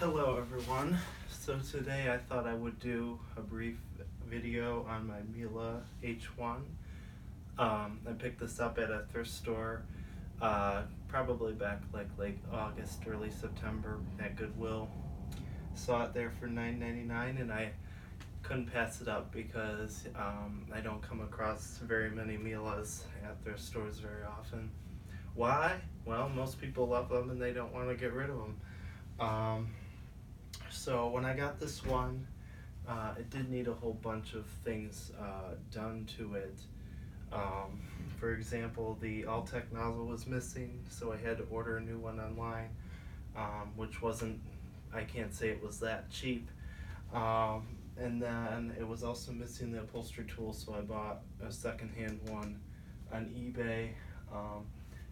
Hello everyone. So today I thought I would do a brief video on my Miele H1. I picked this up at a thrift store probably back like late August, early September at Goodwill. Saw it there for $9.99 and I couldn't pass it up because I don't come across very many Mieles at thrift stores very often. Why? Well, most people love them and they don't want to get rid of them. So when I got this one, it did need a whole bunch of things done to it. For example, the All-Tech nozzle was missing, so I had to order a new one online, which wasn't, I can't say it was that cheap. And then it was also missing the upholstery tool, so I bought a secondhand one on eBay.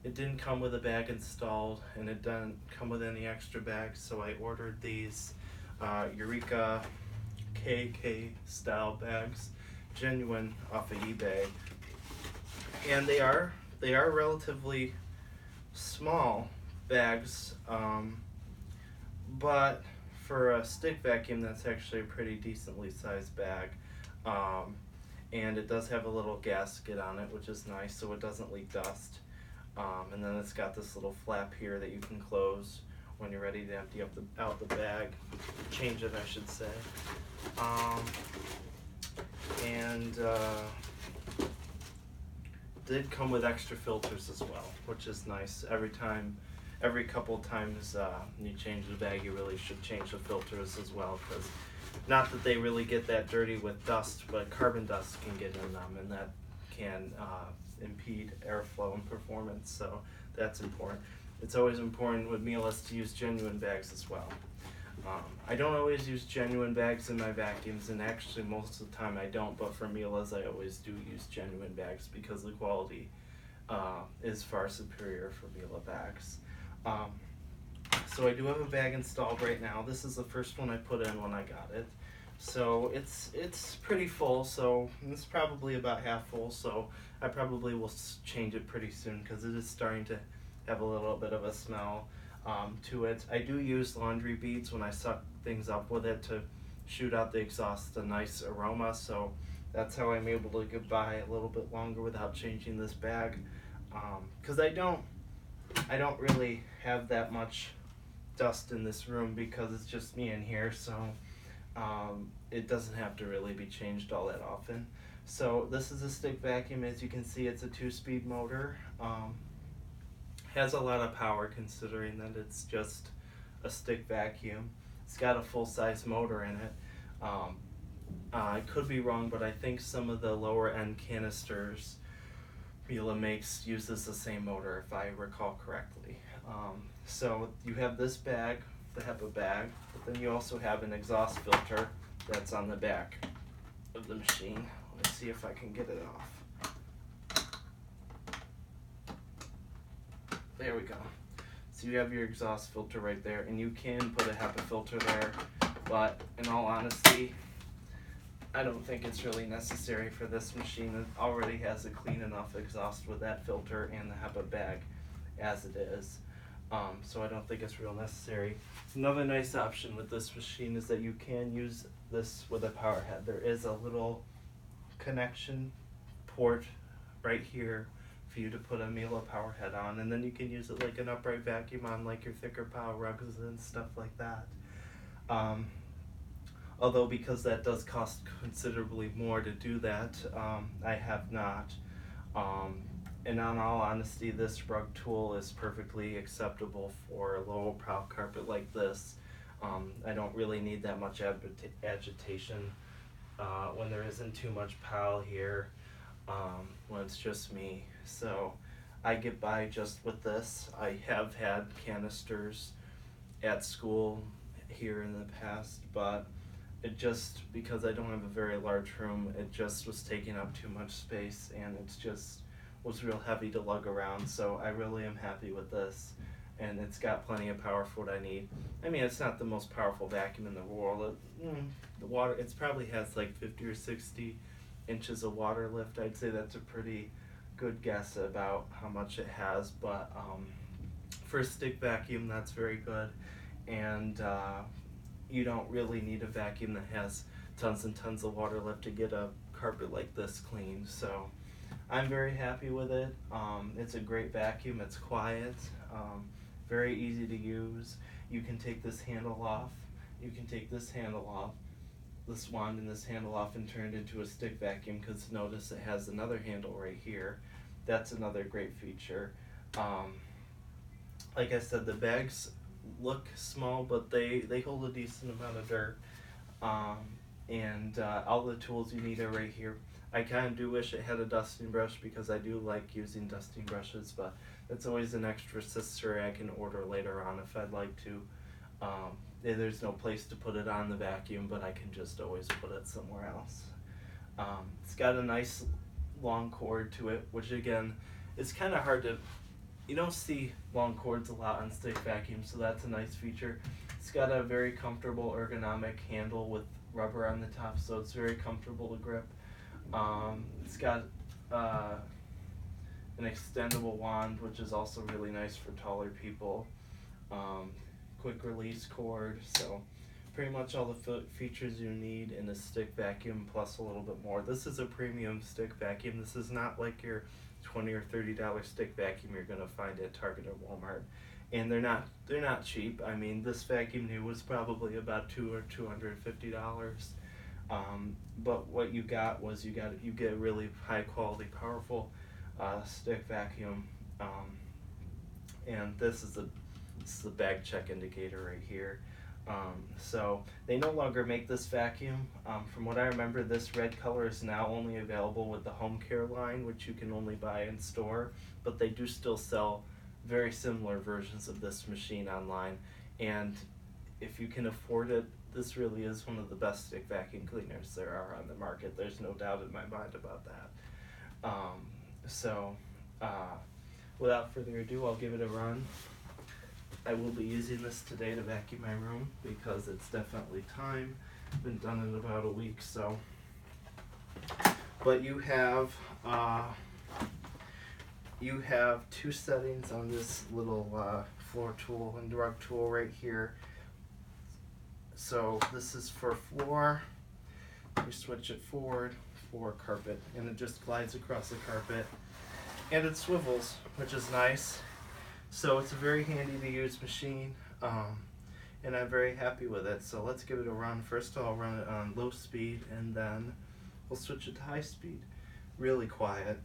It didn't come with a bag installed, and it didn't come with any extra bags, so I ordered these Eureka KK style bags, genuine, off of eBay. And they are relatively small bags, but for a stick vacuum, that's actually a pretty decently sized bag. And it does have a little gasket on it, which is nice, so it doesn't leak dust. And then it's got this little flap here that you can close when you're ready to empty out the bag, change it, I should say. Did come with extra filters as well, which is nice. Every couple times you change the bag, you really should change the filters as well, because not that they really get that dirty with dust, but carbon dust can get in them, and that can impede airflow and performance, so that's important. It's always important with Mieles to use genuine bags as well. I don't always use genuine bags in my vacuums, and actually most of the time I don't, but for Mieles I always do use genuine bags because the quality is far superior for Miele bags. So I do have a bag installed right now. This is the first one I put in when I got it. So it's pretty full, so it's probably about half full, so I probably will change it pretty soon because it is starting to have a little bit of a smell to it. I do use laundry beads when I suck things up with it to shoot out the exhaust, a nice aroma, so that's how I'm able to get by a little bit longer without changing this bag, because I don't really have that much dust in this room because it's just me in here, so it doesn't have to really be changed all that often. So this is a stick vacuum. As you can see, it's a 2-speed motor. Has a lot of power considering that it's just a stick vacuum. It's got a full-size motor in it. I could be wrong, but I think some of the lower end canisters Miele makes uses the same motor, if I recall correctly. So you have this bag, the HEPA bag, but then you also have an exhaust filter that's on the back of the machine. Let's see if I can get it off. There we go. So you have your exhaust filter right there, and you can put a HEPA filter there, but in all honesty, I don't think it's really necessary for this machine. It already has a clean enough exhaust with that filter and the HEPA bag as it is. So I don't think it's real necessary. Another nice option with this machine is that you can use this with a power head. There is a little connection port right here for you to put a Miele power head on, and then you can use it like an upright vacuum on like your thicker pile rugs and stuff like that. Although because that does cost considerably more to do that, I have not. And in all honesty, this rug tool is perfectly acceptable for a low pile carpet like this. I don't really need that much agitation when there isn't too much pile here, when it's just me. So I get by just with this. I have had canisters at school here in the past, but it just, because I don't have a very large room, it just was taking up too much space, and it's just was real heavy to lug around. So I really am happy with this, and it's got plenty of power for what I need. I mean, it's not the most powerful vacuum in the world. The water, it probably has like 50 or 60 inches of water lift. I'd say that's a pretty good guess about how much it has, but for a stick vacuum, that's very good. and you don't really need a vacuum that has tons and tons of water left to get a carpet like this clean. So I'm very happy with it. It's a great vacuum. It's quiet, very easy to use. You can take this handle off. You can take this handle off, this wand and this handle off, and turn it into a stick vacuum, because notice it has another handle right here. That's another great feature. Like I said, the bags look small, but they hold a decent amount of dirt. And all the tools you need are right here. I kind of do wish it had a dusting brush, because I do like using dusting brushes, but it's always an extra accessory I can order later on if I'd like to. There's no place to put it on the vacuum, but I can just always put it somewhere else. It's got a nice long cord to it, which again, it's kind of hard to, you don't see long cords a lot on stick vacuums, so that's a nice feature. It's got a very comfortable ergonomic handle with rubber on the top, so it's very comfortable to grip. It's got an extendable wand, which is also really nice for taller people. Quick release cord, so pretty much all the features you need in a stick vacuum, plus a little bit more. This is a premium stick vacuum. This is not like your $20 or $30 stick vacuum you're gonna find at Target or Walmart, and they're not cheap. I mean, this vacuum new was probably about $200 or $250. But what you got was you get a really high quality, powerful stick vacuum, and this is the bag check indicator right here. So they no longer make this vacuum. From what I remember, this red color is now only available with the home care line, which you can only buy in store, but they do still sell very similar versions of this machine online, and if you can afford it, this really is one of the best stick vacuum cleaners there are on the market. There's no doubt in my mind about that. Without further ado, I'll give it a run. I will be using this today to vacuum my room, because it's definitely time. Been done in about a week, so. But you have two settings on this little floor tool and rug tool right here. So this is for floor. You switch it forward for carpet, and it just glides across the carpet, and it swivels, which is nice. So it's a very handy to use machine, and I'm very happy with it. So let's give it a run. First I'll run it on low speed, and then we'll switch it to high speed. Really quiet.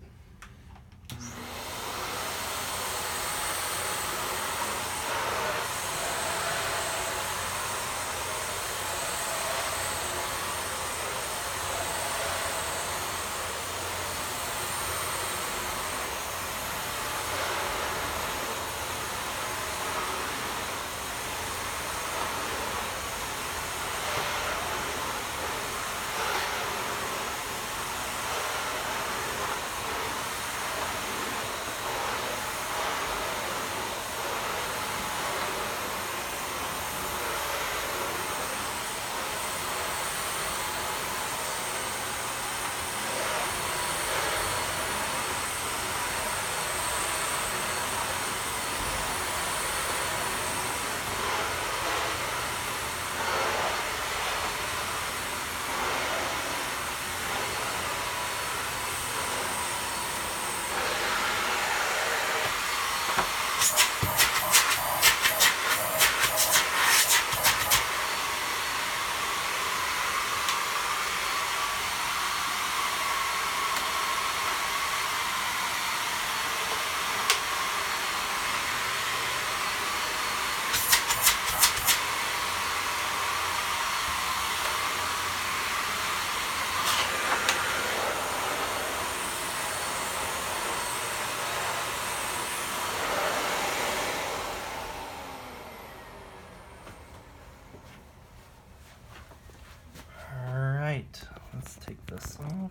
Let's take this off.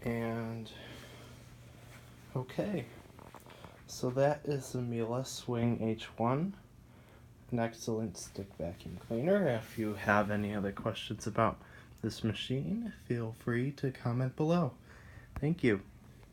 And okay, so that is the Miele Swing H1, an excellent stick vacuum cleaner. If you have any other questions about this machine, feel free to comment below. Thank you.